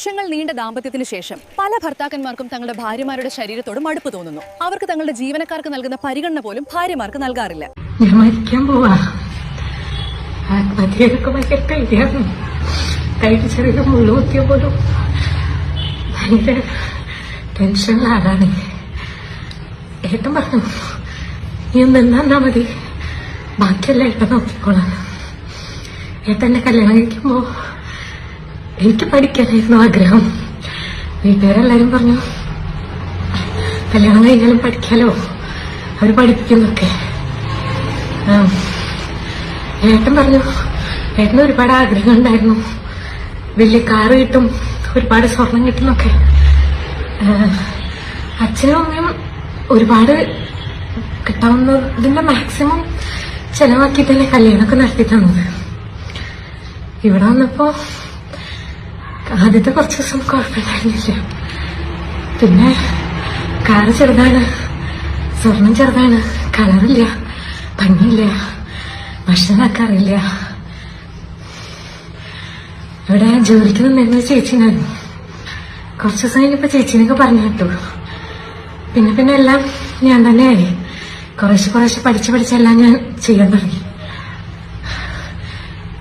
വർഷങ്ങൾ നീണ്ട ദാമ്പത്യത്തിന് ശേഷം പല ഭർത്താക്കന്മാർക്കും തങ്ങളുടെ ഭാര്യമാരുടെ ശരീരത്തോട് മടുപ്പ് തോന്നുന്നു. അവർക്ക് തങ്ങളുടെ ജീവനക്കാർക്ക് നൽകുന്ന പരിഗണന പോലും ഭാര്യമാർക്ക് നൽകാറില്ല. ഞാൻ മരിക്കാൻ പോവാ. ആത്മഹത്യയൊക്കെ ഭയങ്കര പേടിയാണ്. കൈക്ക് ചെറിയ മുള്ളു കുത്തിയ പോലും ഭയങ്കര ടെൻഷനുള്ള ആളാണ്. ഏട്ടൻ പറഞ്ഞു, നീ ഒന്ന് എന്നാ മതി, ബാക്കിയെല്ലാം ഏട്ടൻ നോക്കിക്കോളാം. ഏട്ടൻ്റെ കല്യാണം കഴിക്കുമ്പോ എനിക്ക് പഠിക്കാനായിരുന്നു ആഗ്രഹം. വീട്ടുകാരെല്ലാരും പറഞ്ഞു കല്യാണം കഴിഞ്ഞാലും പഠിക്കാലോ, അവർ പഠിപ്പിക്കുന്നൊക്കെ. ഏട്ടൻ പറഞ്ഞു ഏട്ടന് ഒരുപാട് ആഗ്രഹം ഉണ്ടായിരുന്നു, വലിയ കാറ് കിട്ടും, ഒരുപാട് സ്വർണം കിട്ടുന്നൊക്കെ. അച്ഛനും അമ്മയും ഒരുപാട് കിട്ടാവുന്നതിന്റെ മാക്സിമം ചെലവാക്കി തന്നെ കല്യാണമൊക്കെ നടത്തി തന്നത്. ഇവിടെ വന്നപ്പോ ആദ്യത്തെ കുറച്ച് ദിവസം കുഴപ്പമുണ്ടായിരുന്നില്ല. പിന്നെ കാറ് ചെറുതാണ്, സ്വർണം ചെറുതാണ്, കളറില്ല, ഭംഗിയില്ല, ഭക്ഷണമൊക്കെ അറിയില്ല. ഇവിടെ ജോലിക്ക് നിന്നിരുന്ന ചേച്ചിനായിരുന്നു. കുറച്ച് ദിവസം കഴിഞ്ഞപ്പോ ചേച്ചീനൊക്കെ പറഞ്ഞു കേട്ടു. പിന്നെ എല്ലാം ഞാൻ തന്നെയായി. കുറേശ്ശെ പഠിച്ചെല്ലാം ഞാൻ ചെയ്യാൻ തുടങ്ങി.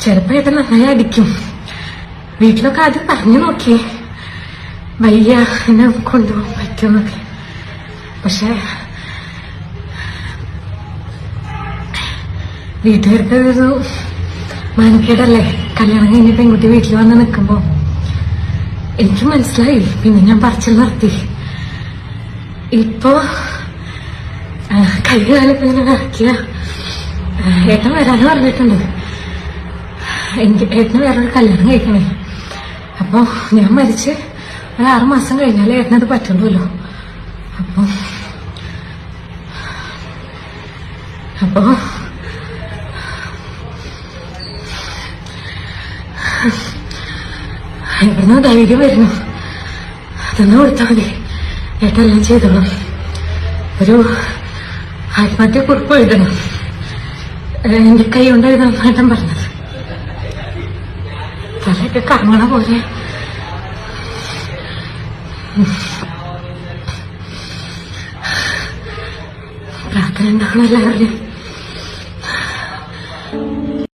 ചിലപ്പോ ഏട്ടൻ നന്നായി അടിക്കും. വീട്ടിലൊക്കെ ആദ്യം പറഞ്ഞു നോക്കിയേ, വയ്യ എന്നെ കൊണ്ടുപോകാൻ പറ്റുമെന്നൊക്കെ. പക്ഷെ വീട്ടുകാർക്ക് ഒരു മാനക്കേടല്ലേ കല്യാണം കഴിഞ്ഞ പെൺകുട്ടി വീട്ടിൽ വന്ന് നിൽക്കുമ്പോ. എനിക്ക് മനസ്സിലായി. പിന്നെ ഞാൻ പറച്ചിൽ നിർത്തി. ഇപ്പൊ കഴിഞ്ഞ കാലത്ത് ഇങ്ങനെ ഇറക്കിയ ഏട്ടൻ വരാനും പറഞ്ഞിട്ടുണ്ട്. എനിക്ക് ഏട്ടന് വേറൊരു കല്യാണം കഴിക്കണേ. അപ്പൊ ഞാൻ മരിച്ച് ഒരു 6 മാസം കഴിഞ്ഞാലേ ഏട്ടനത് പറ്റുള്ളൂല്ലോ. അപ്പൊ എവിടുന്ന് ധൈര്യം വരുന്നു, അതൊന്നും കൊടുത്താൽ മതി, ഏട്ടെല്ലാം ചെയ്തോളാം. ഒരു ആത്മഹത്യക്കുറിപ്പ് എഴുതണം, എന്റെ കൈ കൊണ്ട് എഴുതണം ഏട്ടൻ പറഞ്ഞത്. തലയൊക്കെ കറങ്ങണ പോലെ. പ്രാർത്ഥന ഉണ്ടാവണം എല്ലാവരുടെയും.